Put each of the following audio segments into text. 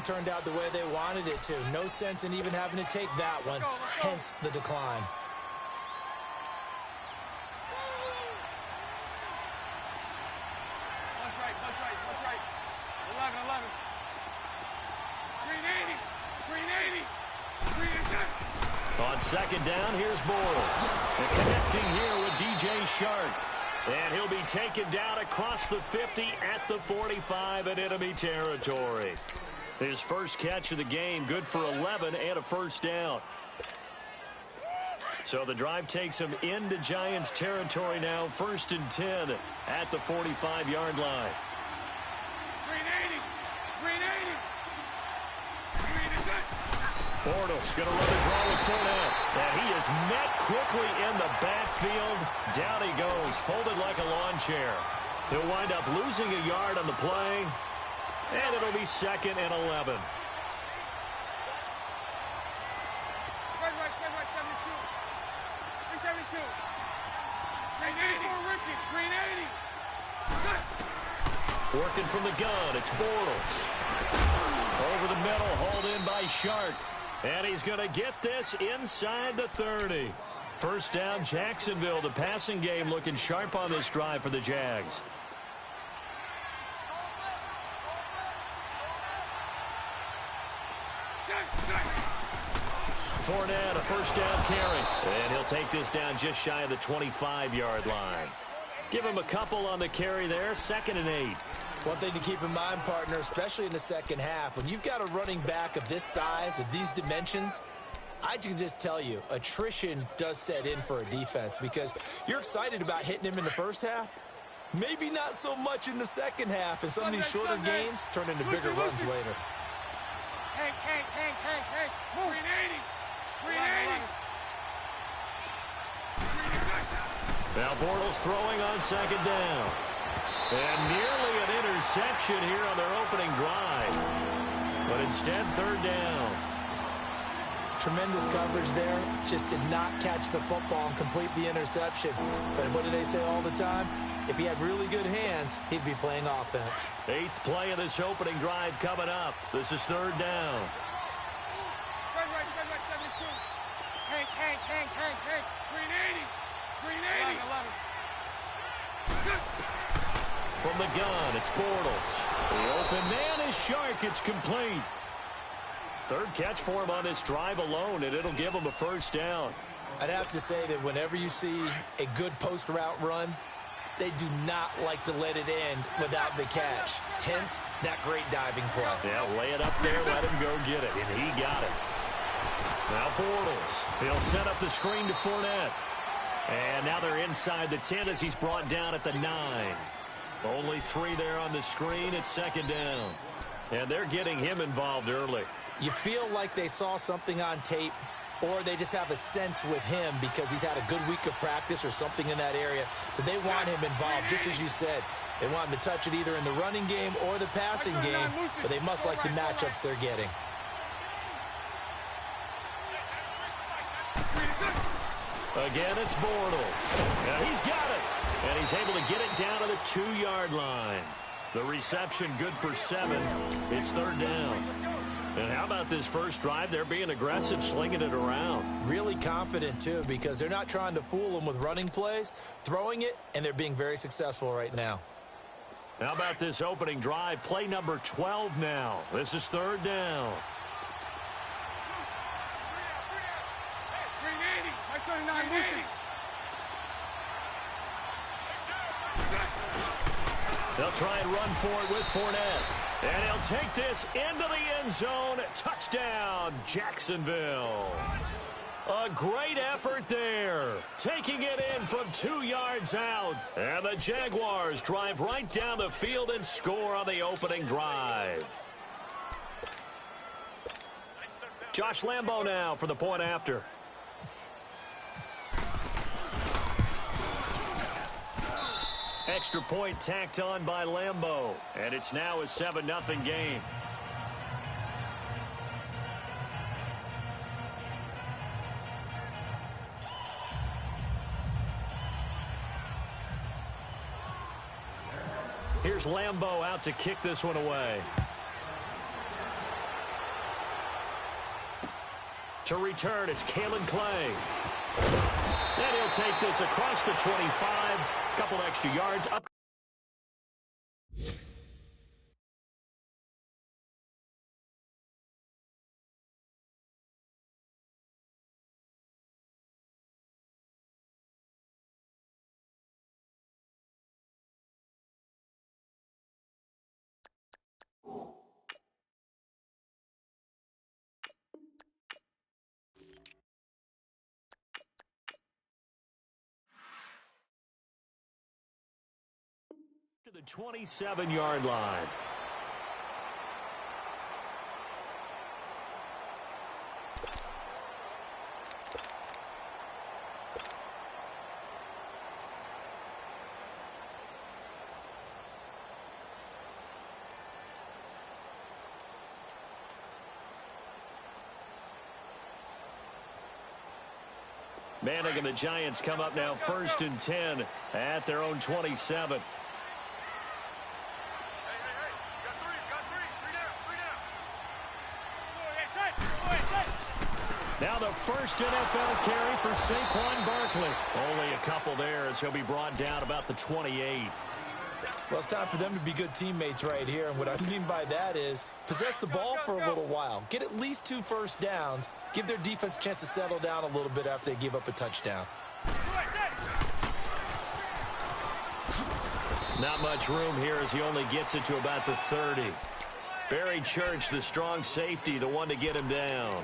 turned out the way they wanted it to. No sense in even having to take that one, hence the decline. Punch right. 11. 380. On second down, here's Bortles. And connecting here with DJ Shark. And he'll be taken down across the 50 at the 45 in enemy territory. His first catch of the game, good for 11 and a first down. So the drive takes him into Giants territory now, 1st and 10 at the 45-yard line. 380. Bortles going to run the draw with Fournette. And he is met quickly in the backfield. Down he goes, folded like a lawn chair. He'll wind up losing a yard on the play. And it'll be 2nd and 11. Spread right, 72. 372. 380. Working from the gun, it's Bortles. Over the middle, hauled in by Shark. And he's going to get this inside the 30. First down, Jacksonville. The passing game looking sharp on this drive for the Jags. Fournette, a first down carry. And he'll take this down just shy of the 25-yard line. Give him a couple on the carry there, 2nd and 8. One thing to keep in mind, partner, especially in the second half, when you've got a running back of this size, of these dimensions, I can just tell you, attrition does set in for a defense because you're excited about hitting him in the first half. Maybe not so much in the second half, and some of these shorter gains turn into bigger runs later. Hank. Move. 380. Now Bortles throwing on second down. And nearly an interception here on their opening drive. But instead, 3rd down. Tremendous coverage there. Just did not catch the football and complete the interception. But what do they say all the time? If he had really good hands, he'd be playing offense. 8th play of this opening drive coming up. This is 3rd down. Spread right, 72. Hank. 380. 11. From the gun, it's Bortles. The open man is Shark. It's complete. 3rd catch for him on this drive alone, and it'll give him a first down. I'd have to say that whenever you see a good post route run, they do not like to let it end without the catch. Hence, that great diving play. Yeah, lay it up there, let him go get it, and he got it. Now Bortles. He'll set up the screen to Fournette. And now they're inside the 10 as he's brought down at the 9. Only 3 there on the screen. It's 2nd down. And they're getting him involved early. You feel like they saw something on tape, or they just have a sense with him because he's had a good week of practice or something in that area that they want him involved, just as you said. They want him to touch it either in the running game or the passing game, but they must like the matchups they're getting. Again, it's Bortles. And he's got it. And he's able to get it down to the 2-yard line. The reception good for 7. It's 3rd down. And how about this first drive? They're being aggressive, slinging it around. Really confident, too, because they're not trying to fool them with running plays, throwing it, and they're being very successful right now. How about this opening drive? Play number 12 now. This is 3rd down. 380. They'll try and run for it with Fournette. And he'll take this into the end zone. Touchdown, Jacksonville. A great effort there. Taking it in from 2 yards out. And the Jaguars drive right down the field and score on the opening drive. Josh Lambo now for the point after. Extra point tacked on by Lambo. And it's now a 7-0 game. Here's Lambo out to kick this one away. To return, it's Kalen Clay. And he'll take this across the 25. Couple extra yards up. To the 27-yard line. Manning and the Giants come up now 1st and 10 at their own 27. Now the first NFL carry for Saquon Barkley. Only a couple there as he'll be brought down about the 28. Well, it's time for them to be good teammates right here. And what I mean by that is possess the ball for a little while. Get at least 2 first downs. Give their defense a chance to settle down a little bit after they give up a touchdown. Not much room here as he only gets it to about the 30. Barry Church, the strong safety, the one to get him down.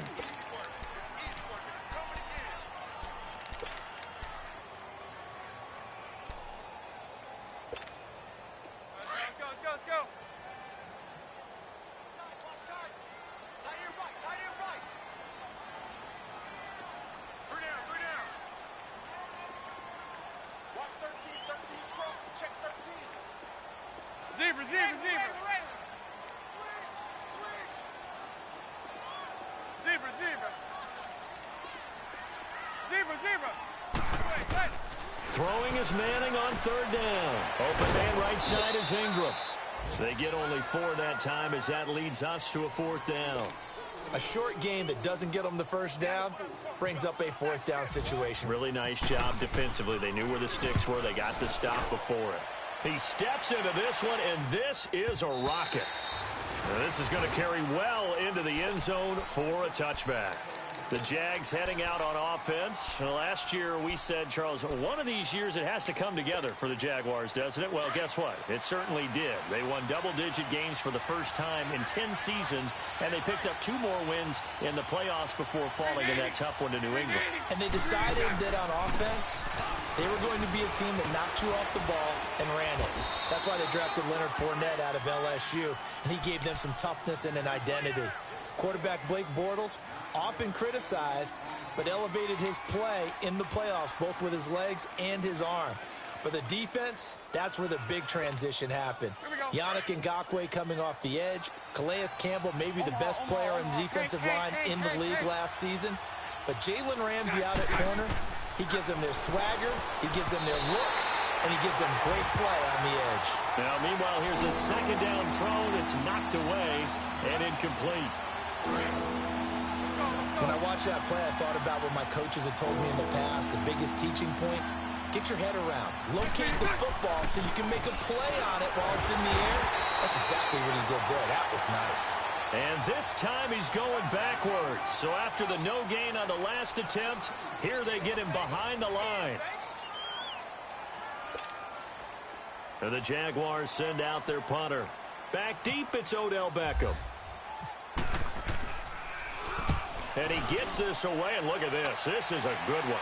Throwing is Manning on 3rd down. Open man right side is Ingram. They get only 4 that time as that leads us to a 4th down. A short game that doesn't get them the first down brings up a 4th down situation. Really nice job defensively. They knew where the sticks were. They got the stop before it. He steps into this one, and this is a rocket. Now, this is going to carry well into the end zone for a touchback. The Jags heading out on offense. Last year we said, Charles, one of these years it has to come together for the Jaguars, doesn't it? Well, guess what? It certainly did. They won double-digit games for the first time in 10 seasons, and they picked up 2 more wins in the playoffs before falling in that tough one to New England. And they decided that on offense, they were going to be a team that knocked you off the ball and ran it. That's why they drafted Leonard Fournette out of LSU, and he gave them some toughness and an identity. Quarterback Blake Bortles, often criticized, but elevated his play in the playoffs, both with his legs and his arm. But the defense, that's where the big transition happened. Yannick Ngakoue coming off the edge. Calais Campbell, maybe the best player on the defensive line in the league last season. But Jalen Ramsey out at corner, he gives them their swagger, he gives them their look, and he gives them great play on the edge. Now, meanwhile, here's a 2nd down throw that's knocked away and incomplete. When I watched that play, I thought about what my coaches had told me in the past. The biggest teaching point, get your head around. Locate the football so you can make a play on it while it's in the air. That's exactly what he did there. That was nice. And this time he's going backwards. So after the no gain on the last attempt, here they get him behind the line. And the Jaguars send out their punter. Back deep, it's Odell Beckham. And he gets this away, and look at this. This is a good one.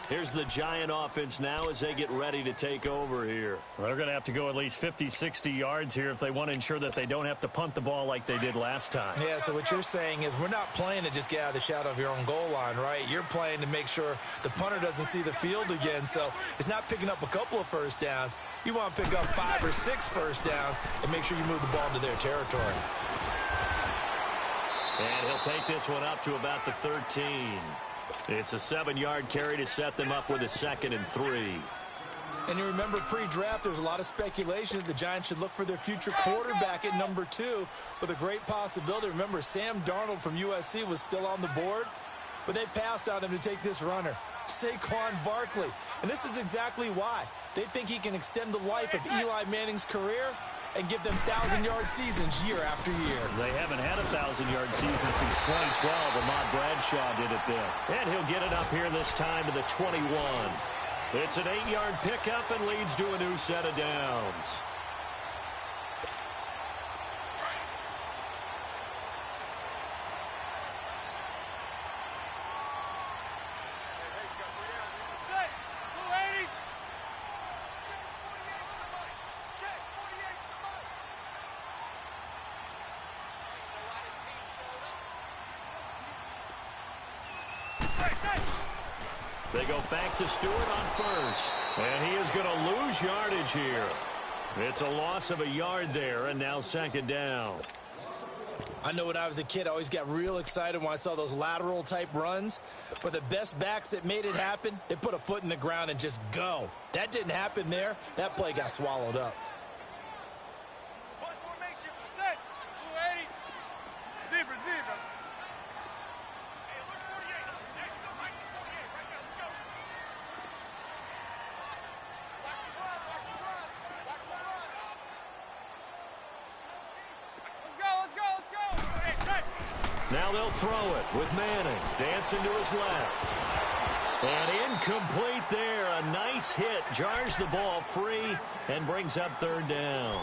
Here's the Giant offense now as they get ready to take over here. Well, they're going to have to go at least 50, 60 yards here if they want to ensure that they don't have to punt the ball like they did last time. Yeah, so what you're saying is we're not playing to just get out of the shadow of your own goal line, right? You're playing to make sure the punter doesn't see the field again. So it's not picking up a couple of first downs. You want to pick up 5 or 6 first downs and make sure you move the ball into their territory. And he'll take this one up to about the 13. It's a 7-yard carry to set them up with a 2nd and 3. And you remember pre-draft, there was a lot of speculation that the Giants should look for their future quarterback at number 2 with a great possibility. Remember, Sam Darnold from USC was still on the board, but they passed on him to take this runner, Saquon Barkley. And this is exactly why. They think he can extend the life of Eli Manning's career and give them 1,000-yard seasons year after year. They haven't had a 1,000-yard season since 2012. Ahmad Bradshaw did it then. And he'll get it up here this time to the 21. It's an 8-yard pickup and leads to a new set of downs. They go back to Stewart on first. And he is going to lose yardage here. It's a loss of a yard there, and now second down. I know when I was a kid, I always got real excited when I saw those lateral-type runs. For the best backs that made it happen, they put a foot in the ground and just go. That didn't happen there. That play got swallowed up. Now they'll throw it with Manning. Dancing to his left. And incomplete there. A nice hit. Jars the ball free and brings up third down.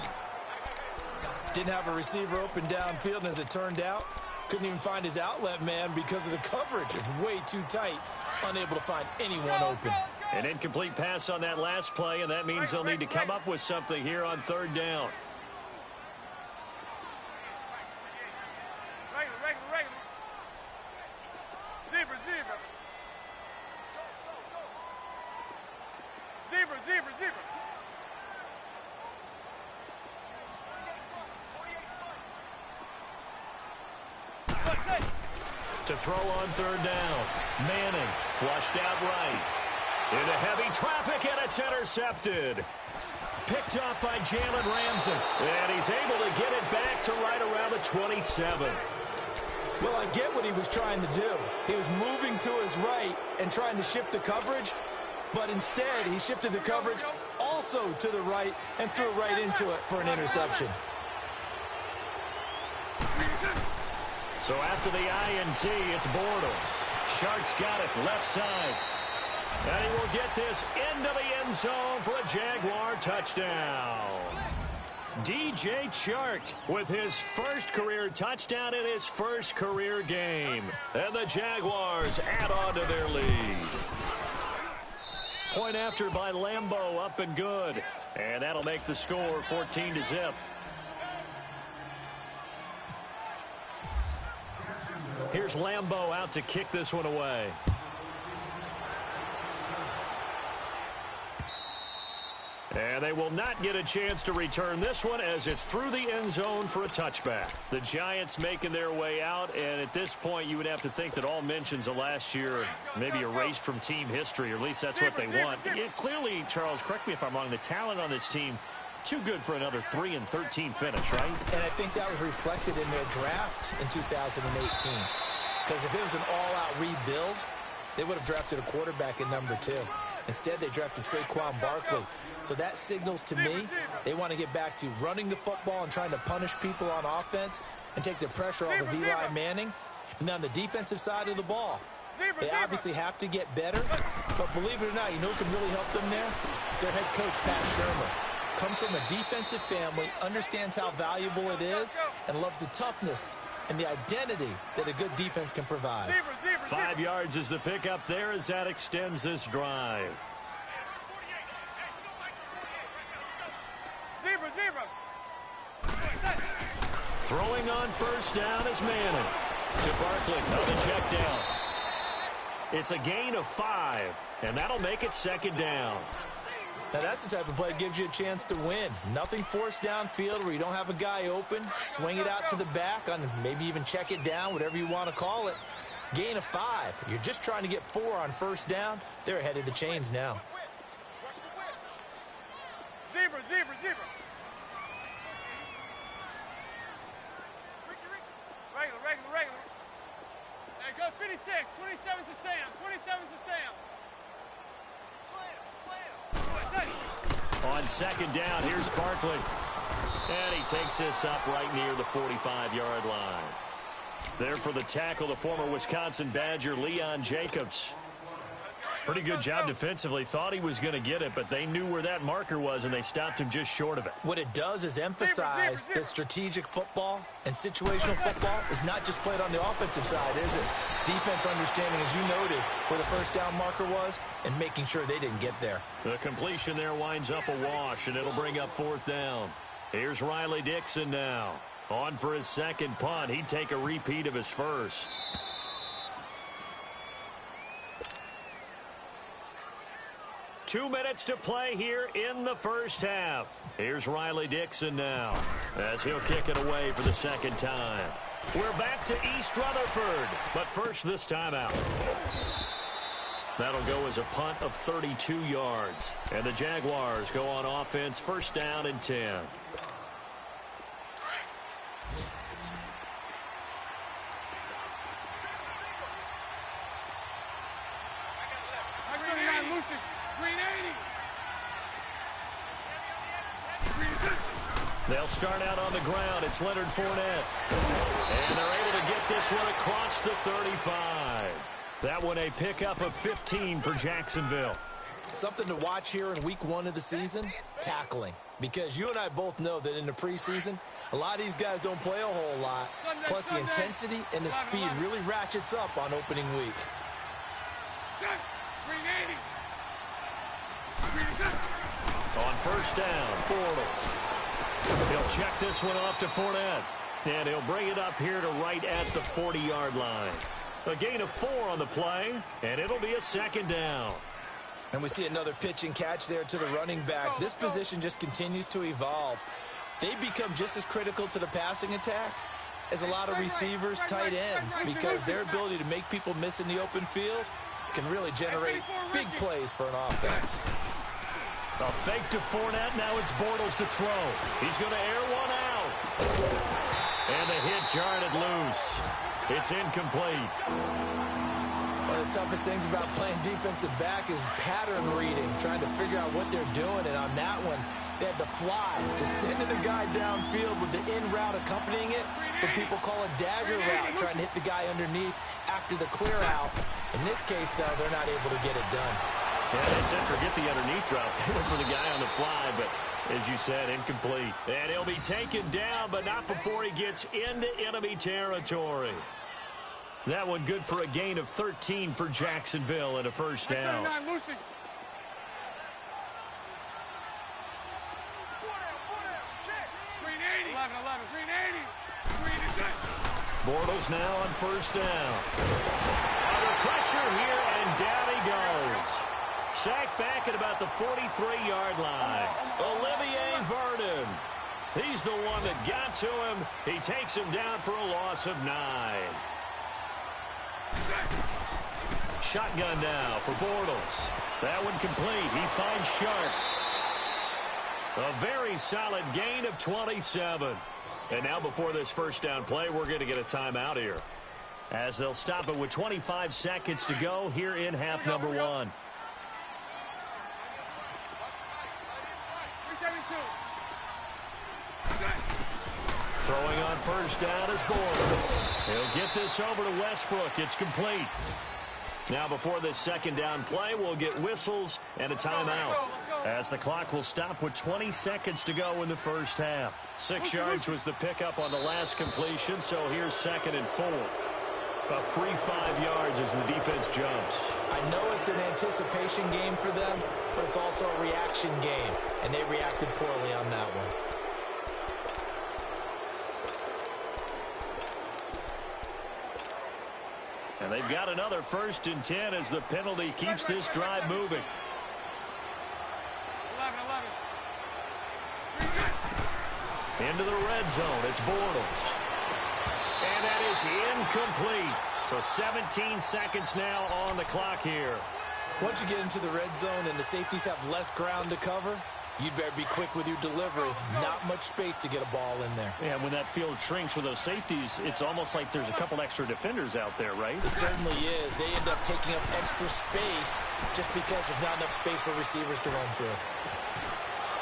Didn't have a receiver open downfield, and as it turned out, couldn't even find his outlet man because of the coverage. It's way too tight. Unable to find anyone open. An incomplete pass on that last play, and that means they'll need to come up with something here on third down. To throw on third down. Manning flushed out right. Into heavy traffic, and it's intercepted. Picked up by Jalen Ramsey. And he's able to get it back to right around the 27. Well, I get what he was trying to do. He was moving to his right and trying to shift the coverage, but instead he shifted the coverage also to the right and threw it right into it for an interception. So after the INT, it's Bortles. Shark's got it left side. And he will get this into the end zone for a Jaguar touchdown. DJ Chark with his first career touchdown in his first career game. And the Jaguars add on to their lead. Point after by Lambeau, up and good. And that'll make the score 14-0. Here's Lambeau out to kick this one away. And they will not get a chance to return this one as it's through the end zone for a touchback. The Giants making their way out, and at this point you would have to think that all mentions of last year maybe erased from team history, or at least that's what they want. Clearly, Charles, correct me if I'm wrong, the talent on this team too good for another 3-13 finish, right? And I think that was reflected in their draft in 2018. Because if it was an all-out rebuild, they would have drafted a quarterback at number 2. Instead, they drafted Saquon Barkley. So that signals to me they want to get back to running the football and trying to punish people on offense and take the pressure off of Eli Manning. And then on the defensive side of the ball, they obviously have to get better. But believe it or not, you know who can really help them there? Their head coach, Pat Shermer. Comes from a defensive family, understands how valuable it is, and loves the toughness and the identity that a good defense can provide. 5 yards is the pickup there as that extends this drive. Throwing on first down is Manning. To Barkley, on the check down. It's a gain of 5, and that'll make it second down. Now, that's the type of play that gives you a chance to win. Nothing forced downfield where you don't have a guy open. Swing it out to the back, on maybe even check it down, whatever you want to call it. Gain of 5. You're just trying to get 4 on first down. They're ahead of the chains now. 26, 27 to Sam, 27 to Sam. On second down, here's Barkley. And he takes this up right near the 45-yard line. There for the tackle, the former Wisconsin Badger, Leon Jacobs. Pretty good job defensively. Thought he was going to get it, but they knew where that marker was, and they stopped him just short of it. What it does is emphasize that strategic football and situational football is not just played on the offensive side, is it? Defense understanding, as you noted, where the first down marker was and making sure they didn't get there. The completion there winds up a wash, and it'll bring up fourth down. Here's Riley Dixon now. On for his second punt. He'd take a repeat of his first. Two minutes to play here in the first half. Here's Riley Dixon now as he'll kick it away for the second time. We're back to East Rutherford, but first this time out. That'll go as a punt of 32 yards. And the Jaguars go on offense, first down and 10. They'll start out on the ground. It's Leonard Fournette. And they're able to get this one across the 35. That one a pickup of 15 for Jacksonville. Something to watch here in week 1 of the season, tackling. Because you and I both know that in the preseason, a lot of these guys don't play a whole lot. Plus the intensity and the speed really ratchets up on opening week. On first down, Bortles. He'll check this one off to Fournette. And he'll bring it up here to right at the 40-yard line. A gain of 4 on the play, and it'll be a second down. And we see another pitch and catch there to the running back. This position just continues to evolve. They become just as critical to the passing attack as a lot of receivers, tight ends, because their ability to make people miss in the open field can really generate big plays for an offense. A fake to Fournette. Now it's Bortles to throw. He's going to air one out. And the hit jarred it loose. It's incomplete. One of the toughest things about playing defensive back is pattern reading, trying to figure out what they're doing. And on that one, they had the fly, just sending a guy downfield with the in route accompanying it, what people call a dagger route, trying to hit the guy underneath after the clear out. In this case, though, they're not able to get it done. Yeah, they said forget the underneath route. They went for the guy on the fly, but as you said, incomplete. And he'll be taken down, but not before he gets into enemy territory. That one good for a gain of 13 for Jacksonville and a first down. Bortles now on first down. Under pressure here, and down he goes. Sacked back at about the 43-yard line. Olivier Vernon. He's the one that got to him. He takes him down for a loss of 9. Shotgun now for Bortles. That one complete. He finds Sharp. A very solid gain of 27. And now before this first down play, we're going to get a timeout here, as they'll stop it with 25 seconds to go here in half number 1. Throwing on first down is Bortles. He'll get this over to Westbrook. It's complete. Now before this second down play, we'll get whistles and a timeout, as the clock will stop with 20 seconds to go in the first half. 6 yards was the pickup on the last completion, so here's 2nd and 4. A free 5 yards as the defense jumps. I know it's an anticipation game for them, but it's also a reaction game, and they reacted poorly on that one. And they've got another 1st and 10 as the penalty keeps this drive moving. 11. Into the red zone, it's Bortles. And that is incomplete. So 17 seconds now on the clock here. Once you get into the red zone and the safeties have less ground to cover, you'd better be quick with your delivery. Not much space to get a ball in there. Yeah, when that field shrinks with those safeties, it's almost like there's a couple extra defenders out there, right? It certainly is. They end up taking up extra space just because there's not enough space for receivers to run through.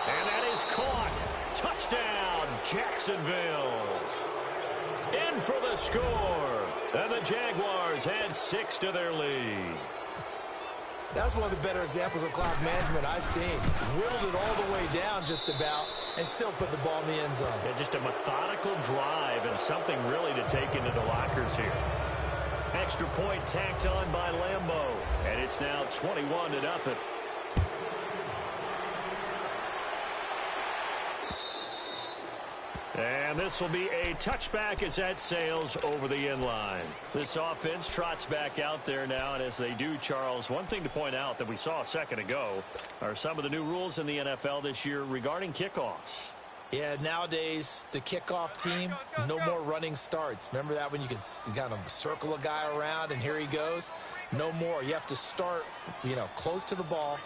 And that is caught. Touchdown, Jacksonville. In for the score. And the Jaguars add 6 to their lead. That's one of the better examples of clock management I've seen. Whittled it all the way down just about and still put the ball in the end zone. Yeah, just a methodical drive and something really to take into the lockers here. Extra point tacked on by Lambeau. And it's now 21-0. And this will be a touchback as that sails over the end line. This offense trots back out there now, and as they do, Charles, one thing to point out that we saw a second ago are some of the new rules in the NFL this year regarding kickoffs. Yeah, nowadays, the kickoff team, no more running starts. Remember that when you could kind of circle a guy around and here he goes? No more. You have to start, close to the ball.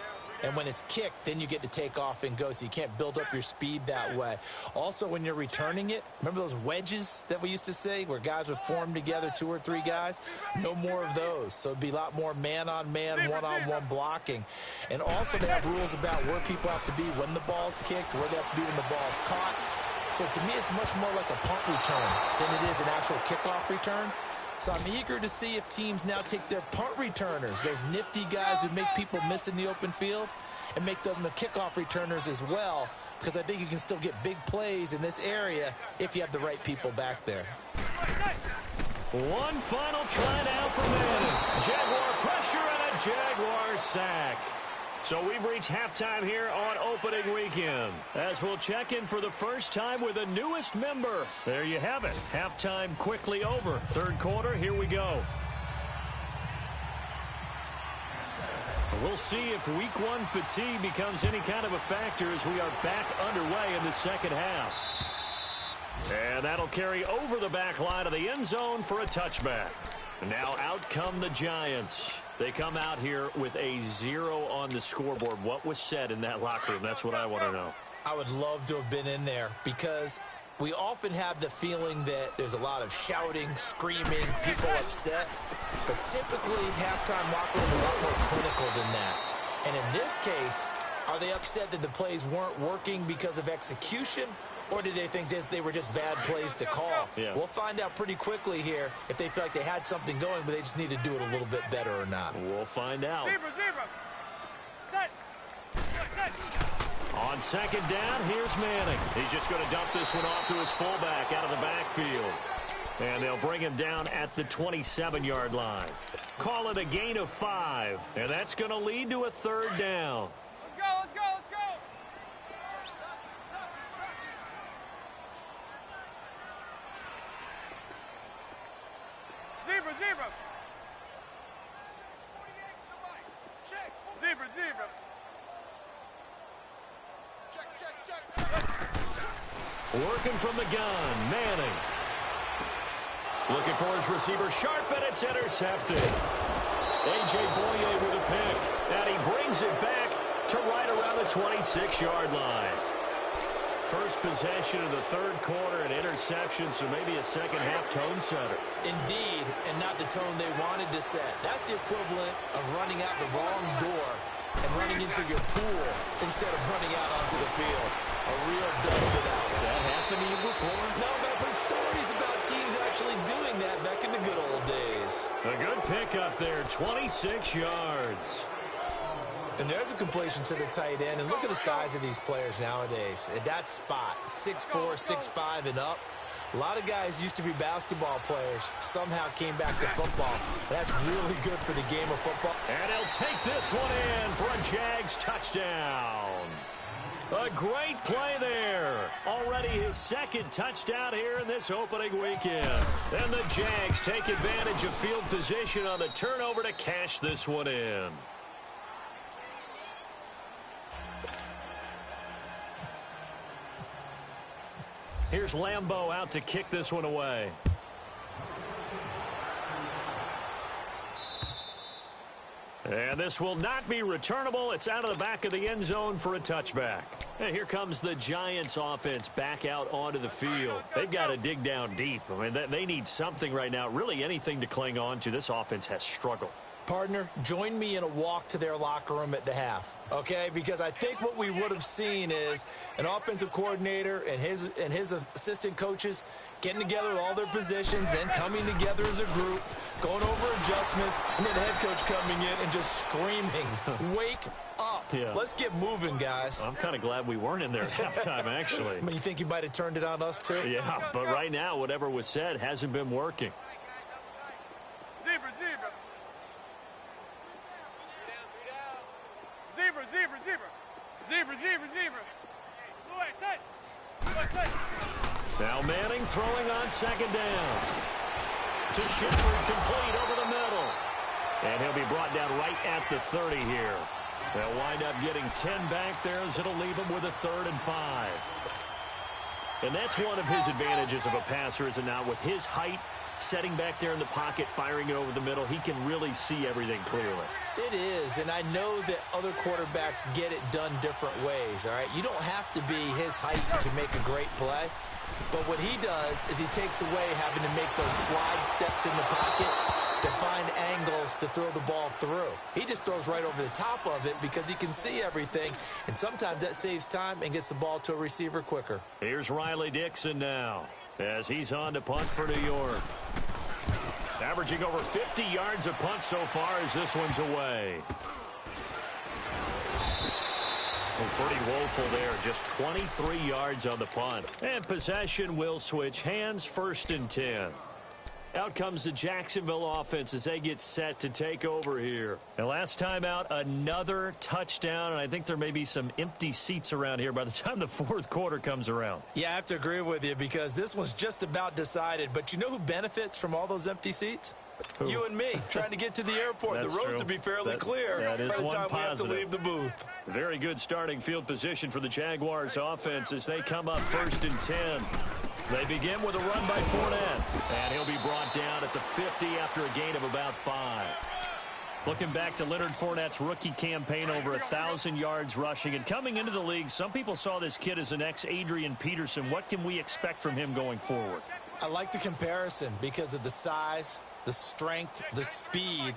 And when it's kicked, then you get to take off and go, so you can't build up your speed that way. Also, when you're returning it, remember those wedges that we used to say where guys would form together, 2 or 3 guys? No more of those. So it'd be a lot more man-on-man, one-on-one blocking. And also they have rules about where people have to be when the ball's kicked, where they have to be when the ball's caught. So to me, it's much more like a punt return than it is an actual kickoff return. So I'm eager to see if teams now take their punt returners, those nifty guys who make people miss in the open field, and make them the kickoff returners as well, because I think you can still get big plays in this area if you have the right people back there. One final try now for Manning. Jaguar pressure and a Jaguar sack. So we've reached halftime here on opening weekend, as we'll check in for the first time with the newest member. There you have it. Halftime quickly over. Third quarter, here we go. We'll see if week 1 fatigue becomes any kind of a factor as we are back underway in the second half. And that'll carry over the back line of the end zone for a touchback. Now out come the Giants. They come out here with a 0 on the scoreboard. What was said in that locker room? That's what I want to know. I would love to have been in there because we often have the feeling that there's a lot of shouting, screaming, people upset. But typically, halftime locker rooms are a lot more clinical than that. And in this case, are they upset that the plays weren't working because of execution? Or did they think they were just bad plays to call? Yeah. We'll find out pretty quickly here if they feel like they had something going, but they just need to do it a little bit better or not. We'll find out. Zebra. Set. On second down, here's Manning. He's just going to dump this one off to his fullback out of the backfield. And they'll bring him down at the 27-yard line. Call it a gain of 5. And that's going to lead to a third down. Let's go. Zebra. Check. Working from the gun, Manning. Looking for his receiver, Sharp, and it's intercepted. A.J. Boye with a pick, and he brings it back to right around the 26-yard line. First possession of the third quarter, an interception, so maybe a second-half tone setter. Indeed, and not the tone they wanted to set. That's the equivalent of running out the wrong door and running into your pool instead of running out onto the field. A real dud for that. Has that happened to you before? No, but I've heard stories about teams actually doing that back in the good old days. A good pickup there, 26 yards. And there's a completion to the tight end. And look at the size of these players nowadays. At that spot, 6'4", 6'5", and up. A lot of guys used to be basketball players, somehow came back to football. That's really good for the game of football. And he'll take this one in for a Jags touchdown. A great play there. Already his second touchdown here in this opening weekend. And the Jags take advantage of field position on the turnover to cash this one in. Here's Lambeau out to kick this one away. And this will not be returnable. It's out of the back of the end zone for a touchback. Hey, here comes the Giants offense back out onto the field. They've got to dig down deep. I mean, they need something right now, really anything to cling on to. This offense has struggled. Partner, join me in a walk to their locker room at the half, okay? Because I think what we would have seen is an offensive coordinator and his assistant coaches getting together with all their positions, then coming together as a group, going over adjustments, and then the head coach coming in and just screaming, wake up. Yeah. Let's get moving, guys. I'm kind of glad we weren't in there at halftime, actually. I mean, you think you might have turned it on us, too? Yeah, but right now, whatever was said hasn't been working. Zebra, zebra. Zebra, zebra, zebra. Zebra, zebra, zebra. Blue X, set. Blue X, set. Now Manning throwing on second down. To Shepard, complete over the middle. And he'll be brought down right at the 30 here. They'll wind up getting 10 back there as it'll leave them with a 3rd and 5. And that's one of his advantages of a passer, is it not? With his height, setting back there in the pocket, firing it over the middle, he can really see everything clearly. It is, and I know that other quarterbacks get it done different ways, all right? You don't have to be his height to make a great play, but what he does is he takes away having to make those slide steps in the pocket to find angles to throw the ball through. He just throws right over the top of it because he can see everything, and sometimes that saves time and gets the ball to a receiver quicker. Here's Riley Dixon now as he's on to punt for New York. Averaging over 50 yards a punt so far as this one's away. Well, pretty woeful there. Just 23 yards on the punt. And possession will switch hands, 1st and 10. Out comes the Jacksonville offense as they get set to take over here. And last time out, another touchdown, and I think there may be some empty seats around here by the time the 4th quarter comes around. Yeah, I have to agree with you because this one's just about decided. But you know who benefits from all those empty seats? Who? You and me, trying to get to the airport. The roads will be fairly clear that is by the one time we have to positive. leave the booth. Very good starting field position for the Jaguars offense as they come up 1st and 10. They begin with a run by Fournette, and he'll be brought down at the 50 after a gain of about 5. Looking back to Leonard Fournette's rookie campaign, over 1,000 yards rushing. And coming into the league, some people saw this kid as an ex-Adrian Peterson. What can we expect from him going forward? I like the comparison because of the size, the strength, the speed.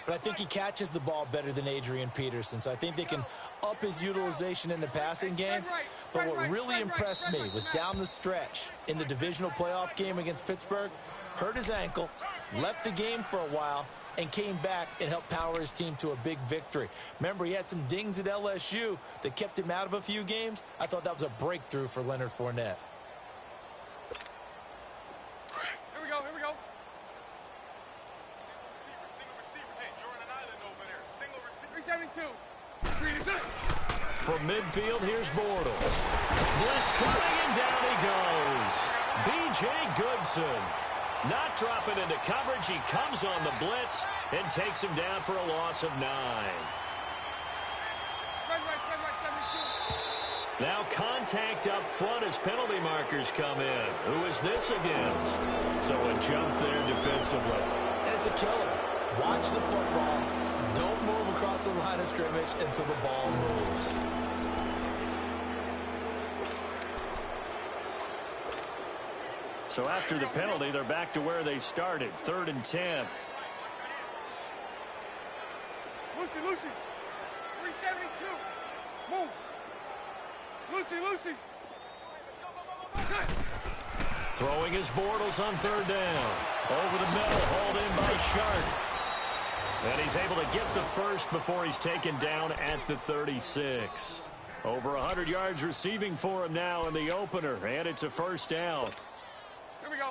But I think he catches the ball better than Adrian Peterson. So I think they can up his utilization in the passing game. But what really impressed me was down the stretch in the divisional playoff game against Pittsburgh, hurt his ankle, left the game for a while, and came back and helped power his team to a big victory. Remember, he had some dings at LSU that kept him out of a few games. I thought that was a breakthrough for Leonard Fournette. Here we go, here we go. Single receiver. Hey, you're on an island over there. Single receiver. 372. 372. From midfield, here's Bortles. Blitz coming, and down he goes. B.J. Goodson. Not dropping into coverage. He comes on the blitz and takes him down for a loss of 9. Spread right, 72. Now contact up front as penalty markers come in. Who is this against? So a jump there defensively. And it's a killer. Watch the football. Don't move across the line of scrimmage until the ball moves. So after the penalty, they're back to where they started. 3rd and 10. Lucy. 372. Move. Lucy. Set. Throwing his Bortles on 3rd down. Over the middle, hauled in by Sharp. And he's able to get the first before he's taken down at the 36. Over 100 yards receiving for him now in the opener, and it's a 1st down. Here we go.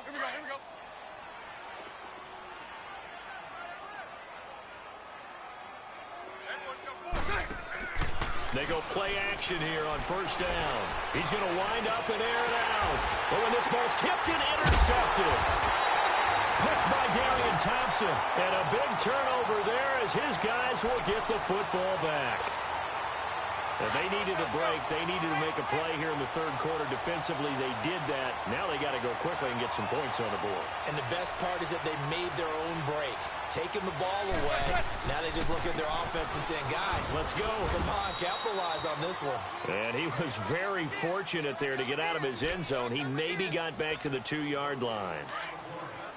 They go play action here on 1st down. He's going to wind up and air it out. But when this ball's tipped and intercepted. Picked by Darian Thompson. And a big turnover there as his guys will get the football back. And they needed a break. They needed to make a play here in the third quarter. Defensively, they did that. Now they got to go quickly and get some points on the board. And the best part is that they made their own break. Taking the ball away. Now they just look at their offense and saying, guys, let's go. Come on, capitalize on this one. And he was very fortunate there to get out of his end zone. He maybe got back to the 2-yard line.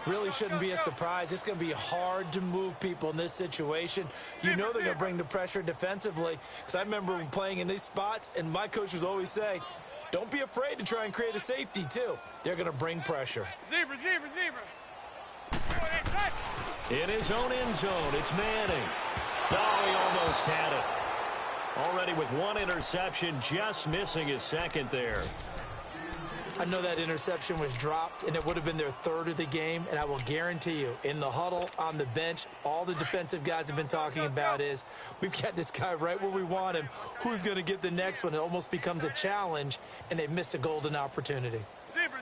Really shouldn't be a surprise. It's going to be hard to move people in this situation. You know they're going to bring the pressure defensively. Because I remember playing in these spots, and my coach was always saying, don't be afraid to try and create a safety, too. They're going to bring pressure. Zebra. In his own end zone, it's Manning. Oh, he almost had it. Already with one interception, just missing his second there. I know that interception was dropped, and it would have been their third of the game, and I will guarantee you, in the huddle, on the bench, all the defensive guys have been talking about is, we've got this guy right where we want him. Who's going to get the next one? It almost becomes a challenge, and they've missed a golden opportunity. Zebra.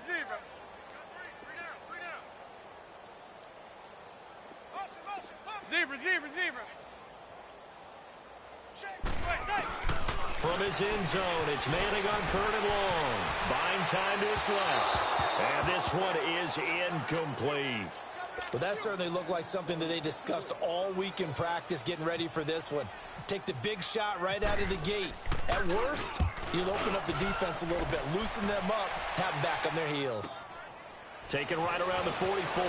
From his end zone, it's Manning on 3rd and long. Buying time to his left. And this one is incomplete. Well, that certainly looked like something that they discussed all week in practice getting ready for this one. Take the big shot right out of the gate. At worst, you'll open up the defense a little bit, loosen them up, have them back on their heels. Taken right around the 44.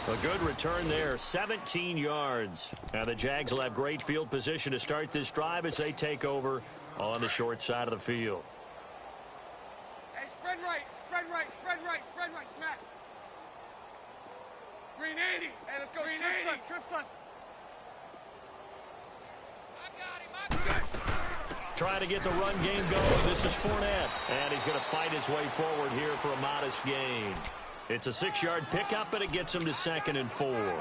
A good return there, 17 yards. Now the Jags will have great field position to start this drive as they take over on the short side of the field. Hey, spread right, smack. Green 80. Hey, let's go. Green 80. Trips left. I got him. Trying to get the run game going. This is Fournette. And he's going to fight his way forward here for a modest gain. It's a 6-yard pickup, and it gets him to 2nd and 4.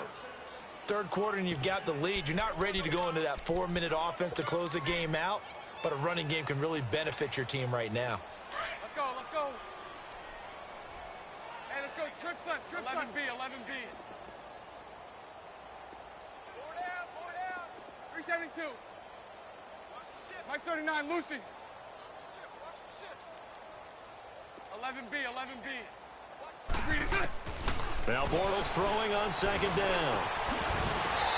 Third quarter, and you've got the lead. You're not ready to go into that 4-minute offense to close the game out, but a running game can really benefit your team right now. Let's go. Hey, let's go. Trips left. 11B. 372. Mike 39, Lucy. 11B. Now Bortles throwing on 2nd down.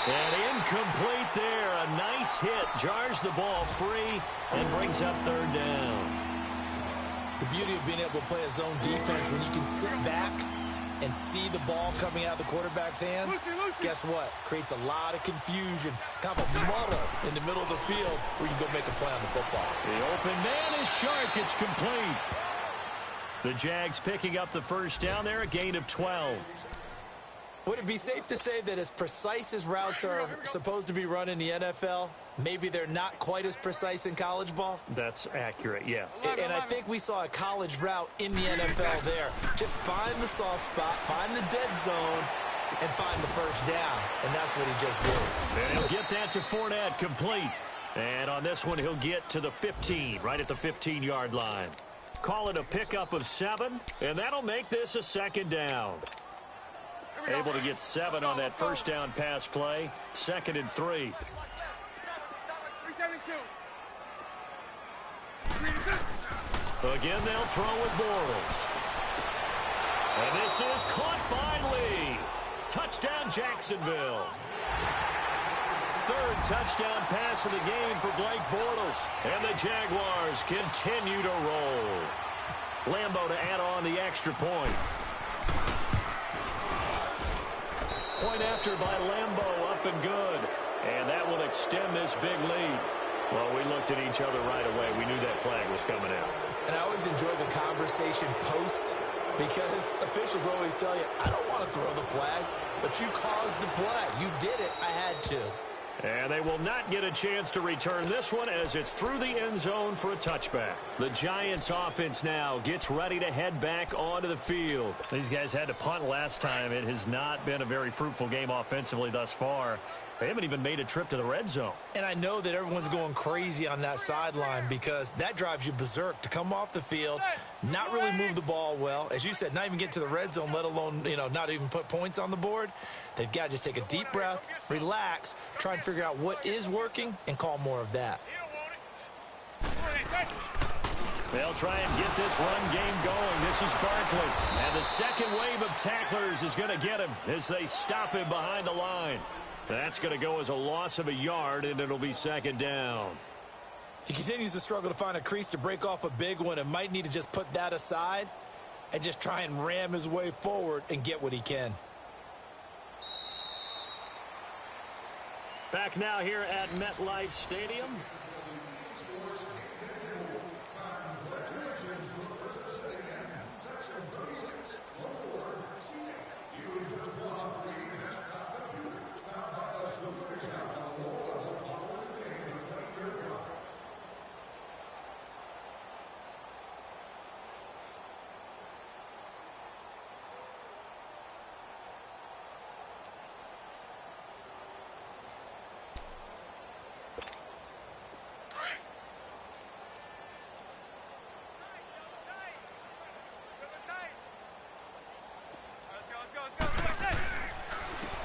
And incomplete there. A nice hit. Jars the ball free and brings up 3rd down. The beauty of being able to play a zone defense when you can sit back and see the ball coming out of the quarterback's hands, guess what? Creates a lot of confusion, kind of a muddle in the middle of the field where you go make a play on the football. The open man is Shark. It's complete. The Jags picking up the first down there, a gain of 12. Would it be safe to say that as precise as routes are supposed to be run in the NFL, maybe they're not quite as precise in college ball? That's accurate, yeah. And I think we saw a college route in the NFL there. Just find the soft spot, find the dead zone, and find the first down. And that's what he just did. And he'll get that to Fournette, complete. And on this one, he'll get to the 15, right at the 15-yard line. Call it a pickup of 7, and that'll make this a 2nd down. Able to get 7 on that first down pass play. 2nd and 3. 372. Again, they'll throw with Bortles. And this is caught by Lee. Touchdown, Jacksonville. 3rd touchdown pass of the game for Blake Bortles. And the Jaguars continue to roll. Lambo to add on the extra point. Point after by Lambo, up and good. And that will extend this big lead. Well, we looked at each other right away. We knew that flag was coming out. And I always enjoy the conversation post because officials always tell you, I don't want to throw the flag, but you caused the play. You did it. I had to. And they will not get a chance to return this one as it's through the end zone for a touchback. The Giants offense now gets ready to head back onto the field. These guys had to punt last time. It has not been a very fruitful game offensively thus far. They haven't even made a trip to the red zone. And I know that everyone's going crazy on that sideline because that drives you berserk to come off the field, not really move the ball well. As you said, not even get to the red zone, let alone, not even put points on the board. They've got to just take a deep breath, relax, try and figure out what is working and call more of that. They'll try and get this run game going. This is Barkley. And the second wave of tacklers is going to get him as they stop him behind the line. That's going to go as a loss of a yard, and it'll be second down. He continues to struggle to find a crease to break off a big one and might need to just put that aside and just try and ram his way forward and get what he can. Back now here at MetLife Stadium.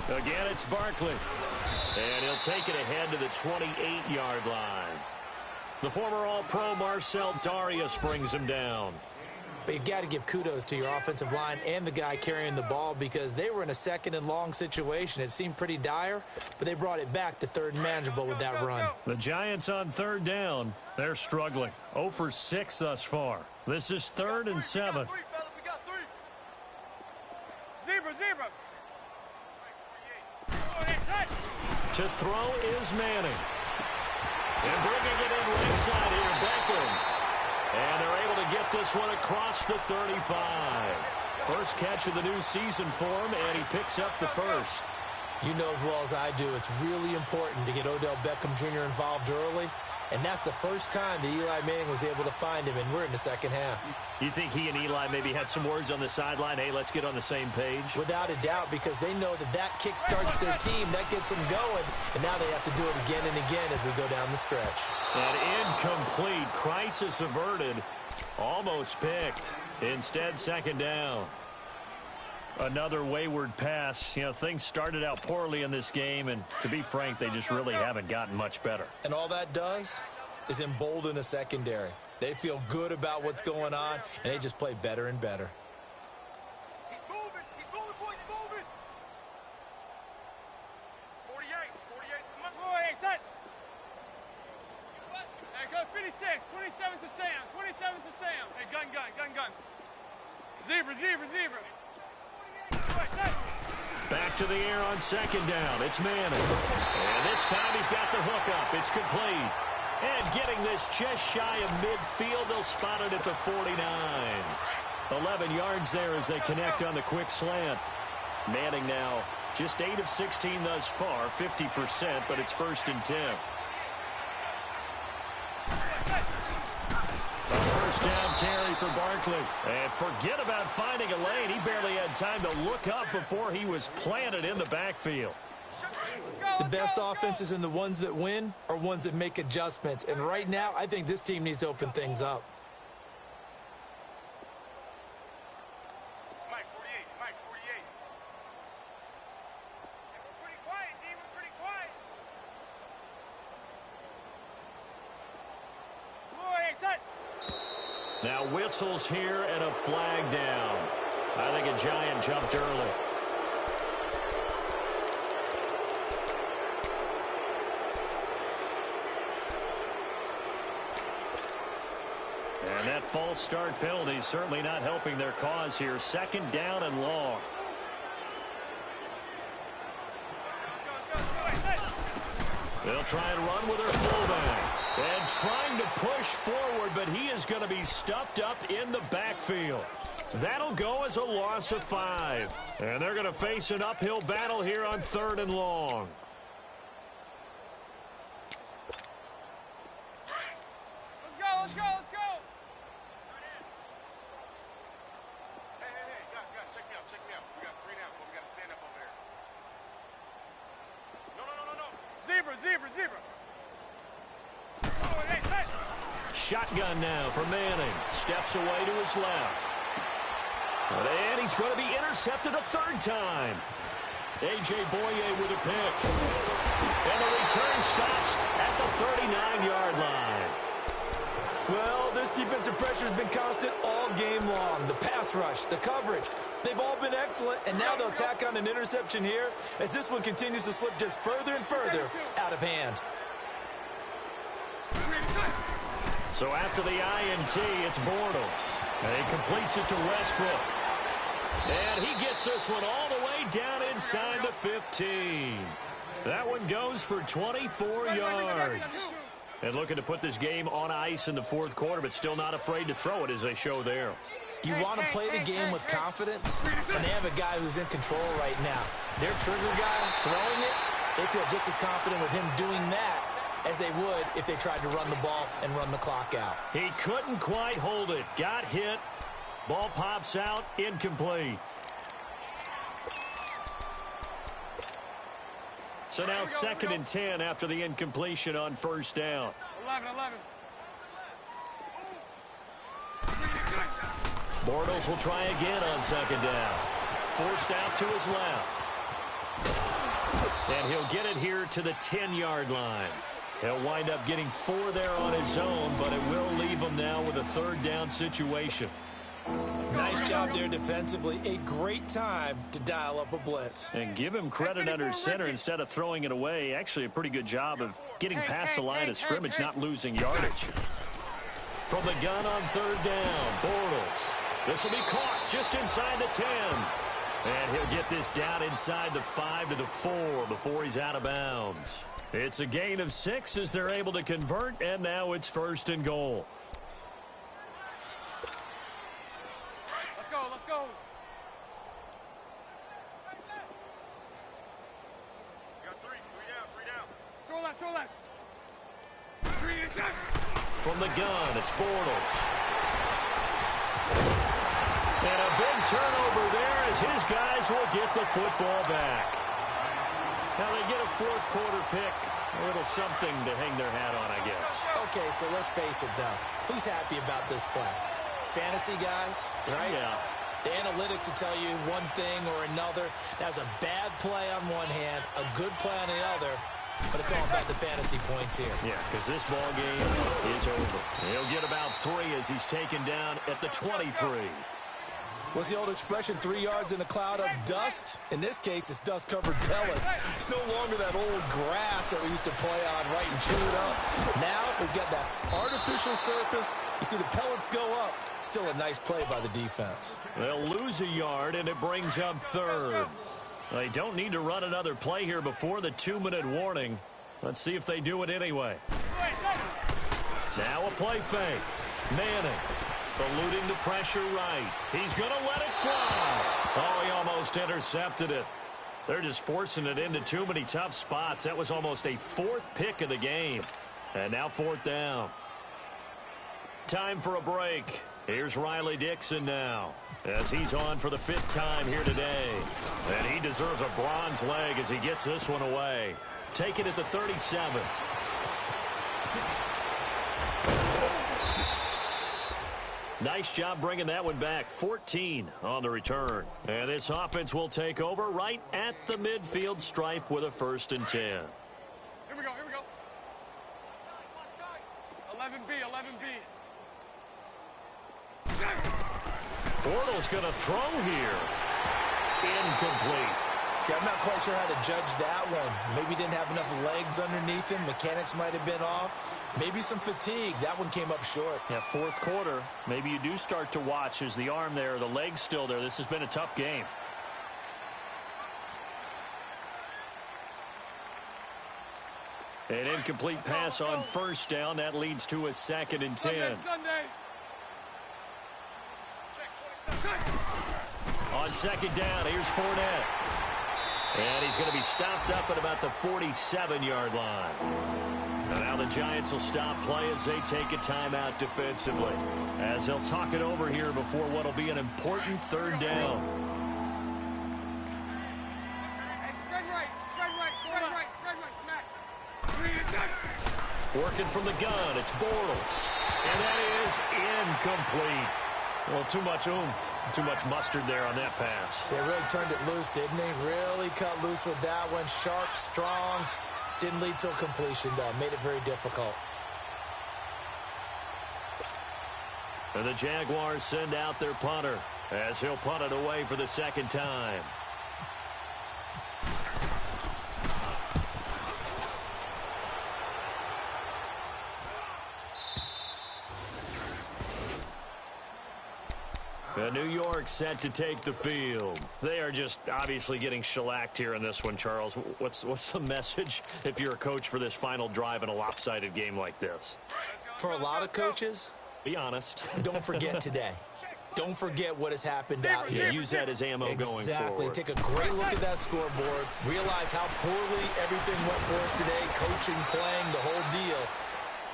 Again, it's Barkley. And he'll take it ahead to the 28-yard line. The former All-Pro Marcel Darius brings him down. But you've got to give kudos to your offensive line and the guy carrying the ball because they were in a second and long situation. It seemed pretty dire, but they brought it back to third and manageable with that run. The Giants on third down. They're struggling. 0 for 6 thus far. This is 3rd and 7. Zebra. To throw is Manning. And bringing it in right side here, Beckham. And they're able to get this one across the 35. First catch of the new season for him, and he picks up the first. You know as well as I do, it's really important to get Odell Beckham Jr. involved early. And that's the first time that Eli Manning was able to find him, and we're in the second half. You think he and Eli maybe had some words on the sideline, hey, let's get on the same page? Without a doubt, because they know that that kick starts their team, that gets them going, and now they have to do it again and again as we go down the stretch. And incomplete, crisis averted, almost picked. Instead, second down. Another wayward pass. Things started out poorly in this game, and to be frank, they just really haven't gotten much better. And all that does is embolden a secondary. They feel good about what's going on, and they just play better and better. He's moving, boys, he's moving. 48 is set. Hey, go 56. 27 to Sam. 27 to Sam. Hey, gun. Zebra. Back to the air on second down. It's Manning. And this time he's got the hook up. It's complete. And getting this just shy of midfield, they'll spot it at the 49. 11 yards there as they connect on the quick slant. Manning now just 8 of 16 thus far, 50%, but it's 1st and 10. First down carry for Barkley. And forget about finding a lane. He barely had time to look up before he was planted in the backfield. The best offenses and the ones that win are ones that make adjustments. And right now, I think this team needs to open things up. Mike 48. We're pretty quiet, D. We're pretty quiet. Now whistles here and a flag down. I think a Giant jumped early. And that false start penalty is certainly not helping their cause here. 2nd down and long. They'll try and run with their fullback. And trying to push forward, but he is going to be stuffed up in the backfield. That'll go as a loss of 5. And they're going to face an uphill battle here on 3rd and long. Let's go. Hey, guys, check me out. We got 3 now, but we got to stand up over there. No. shotgun now for Manning. Steps away to his left. And he's going to be intercepted a third time. A.J. Boye with a pick. And the return stops at the 39-yard line. Well, this defensive pressure has been constant all game long. The pass rush, the coverage, they've all been excellent, and now they'll tack on an interception here as this one continues to slip just further and further out of hand. So after the INT, it's Bortles. And he completes it to Westbrook. And he gets this one all the way down inside the 15. That one goes for 24 yards. And looking to put this game on ice in the fourth quarter, but still not afraid to throw it as they show there. You want to play the game with confidence, and they have a guy who's in control right now. Their trigger guy throwing it, they feel just as confident with him doing that as they would if they tried to run the ball and run the clock out. He couldn't quite hold it. Got hit. Ball pops out. Incomplete. So now 2nd and 10 after the incompletion on first down. 11. Bortles will try again on 2nd down. Forced out to his left. And he'll get it here to the 10-yard line. He'll wind up getting 4 there on his own, but it will leave him now with a 3rd down situation. Nice job there defensively. A great time to dial up a blitz. And give him credit under center instead of throwing it away. Actually, a pretty good job of getting past the line of scrimmage, not losing yardage. From the gun on 3rd down, Bortles. This will be caught just inside the 10. And he'll get this down inside the 5 to the 4 before he's out of bounds. It's a gain of 6 as they're able to convert, and now it's 1st and goal. Let's go. You got three down. Throw left. 3 to 7. From the gun, it's Bortles. And a big turnover there as his guys will get the football back. Now they get a fourth quarter pick. A little something to hang their hat on, I guess. Okay, so let's face it, though. Who's happy about this play? Fantasy guys, right? Yeah. The analytics will tell you one thing or another. That's a bad play on one hand, a good play on the other, but it's all about the fantasy points here. Yeah, because this ball game is over. He'll get about 3 as he's taken down at the 23. What's the old expression, 3 yards in a cloud of dust? In this case, it's dust-covered pellets. It's no longer that old grass that we used to play on, right, and chew it up. Now we've got that artificial surface. You see the pellets go up. Still a nice play by the defense. They'll lose a yard, and it brings up 3rd. They don't need to run another play here before the 2-minute warning. Let's see if they do it anyway. Now a play fake. Manning. Eluding the pressure right. He's going to let it fly. Oh, he almost intercepted it. They're just forcing it into too many tough spots. That was almost a 4th pick of the game. And now 4th down. Time for a break. Here's Riley Dixon now as he's on for the 5th time here today. And he deserves a bronze leg as he gets this one away. Take it at the 37. Nice job bringing that one back. 14 on the return. And this offense will take over right at the midfield stripe with a 1st and 10. Here we go. 11B. Bortles going to throw here. Incomplete. Okay, I'm not quite sure how to judge that one. Maybe didn't have enough legs underneath him. Mechanics might have been off. Maybe some fatigue. That one came up short. Yeah, 4th quarter. Maybe you do start to watch as the arm there, the leg's still there. This has been a tough game. An incomplete pass on 1st down. That leads to a 2nd and 10. Sunday. On 2nd down, here's Fournette. And he's going to be stopped up at about the 47-yard line. And now the Giants will stop play as they take a timeout defensively. As they'll talk it over here before what will be an important 3rd down. Hey, spread right, smack. 3 to 7. Working from the gun, it's Bortles. And that is incomplete. Well, too much oomph, too much mustard there on that pass. They really turned it loose, didn't they? Really cut loose with that one. Sharp, strong. Didn't lead to a completion, though. Made it very difficult. And the Jaguars send out their punter as he'll punt it away for the second time. New York set to take the field. They are just obviously getting shellacked here in this one, Charles. What's the message if you're a coach for this final drive in a lopsided game like this? For a lot of coaches, be honest. Don't forget today. Don't forget what has happened out here. Use that as ammo going forward. Exactly. Take a great look at that scoreboard. Realize how poorly everything went for us today. Coaching, playing, the whole deal.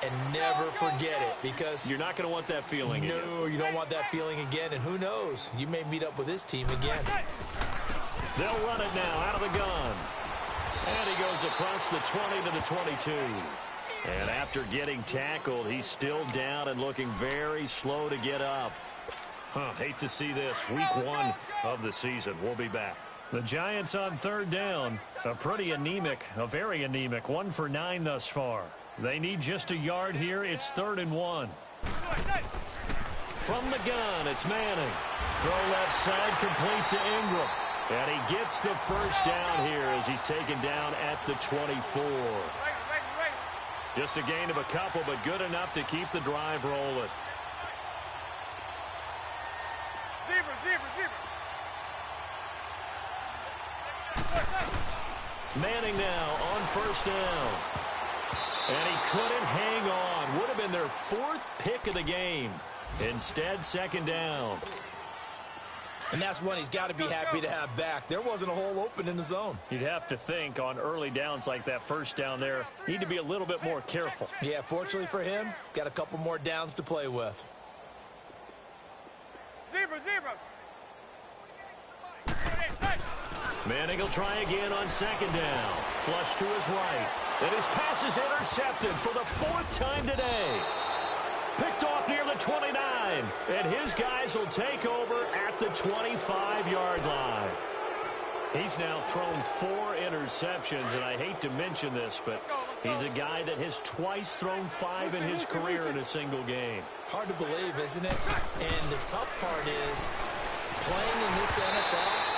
And never forget it, because you're not going to want that feeling again. No, you don't want that feeling again. And who knows? You may meet up with this team again. They'll run it now out of the gun. And he goes across the 20 to the 22. And after getting tackled, he's still down and looking very slow to get up. Hate to see this. Week 1 of the season. We'll be back. The Giants on third down. A very anemic 1 for 9 thus far. They need just a yard here. It's 3rd and 1. From the gun, it's Manning. Throw left side, complete to Ingram. And he gets the first down here as he's taken down at the 24. Just a gain of a couple, but good enough to keep the drive rolling. Manning now on first down. And he couldn't hang on. Would have been their 4th pick of the game. Instead, second down. And that's one he's got to be happy to have back. There wasn't a hole open in the zone. You'd have to think on early downs like that first down there, need to be a little bit more careful. Yeah, fortunately for him, got a couple more downs to play with. Zebra. Manning will try again on second down. Flush to his right. And his pass is intercepted for the 4th time today. Picked off near the 29. And his guys will take over at the 25-yard line. He's now thrown 4 interceptions, and I hate to mention this, but he's a guy that has twice thrown 5 in his career in a single game. Hard to believe, isn't it? And the tough part is, playing in this NFL,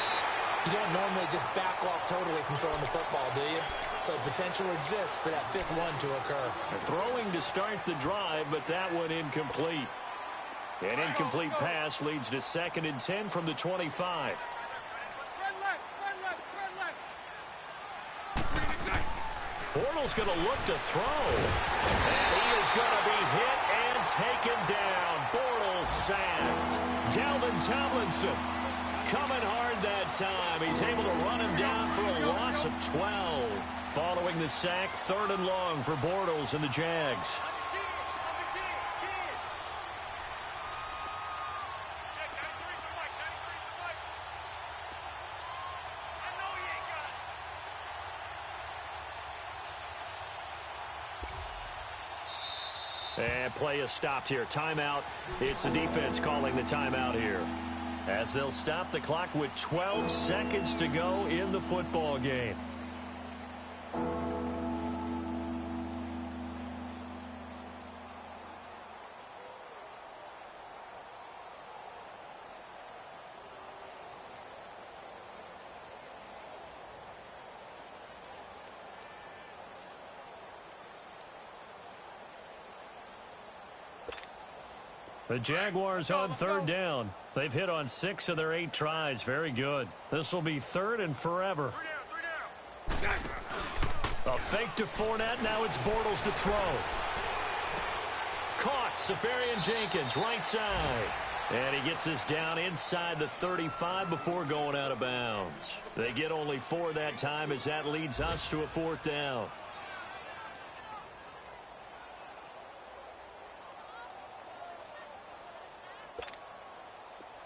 you don't normally just back off totally from throwing the football, do you? So potential exists for that 5th one to occur. Throwing to start the drive, but that one incomplete. An incomplete pass leads to 2nd and 10 from the 25. Bortles going to look to throw. And he is going to be hit and taken down. Bortles sacked. Dalvin Tomlinson coming hard that time. He's able to run him down for a loss of 12. Following the sack, 3rd and long for Bortles and the Jags. And play is stopped here. Timeout. It's the defense calling the timeout here, as they'll stop the clock with 12 seconds to go in the football game. The Jaguars on third down. They've hit on 6 of their 8 tries. Very good. This will be 3rd and forever. A fake to Fournette. Now it's Bortles to throw. Caught. Safarian Jenkins, right side. And he gets us down inside the 35 before going out of bounds. They get only 4 that time, as that leads us to a 4th down.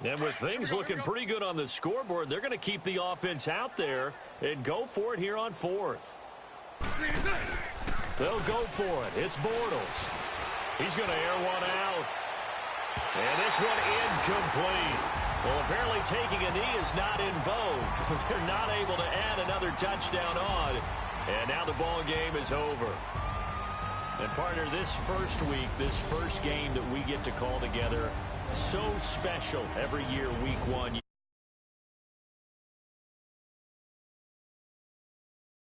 And with things looking pretty good on the scoreboard, they're going to keep the offense out there and go for it here on 4th. They'll go for it. It's Bortles. He's going to air one out. And this one incomplete. Well, apparently taking a knee is not in vogue. They're not able to add another touchdown on. And now the ball game is over. And, partner, this first week, this first game that we get to call together, so special every year, week one.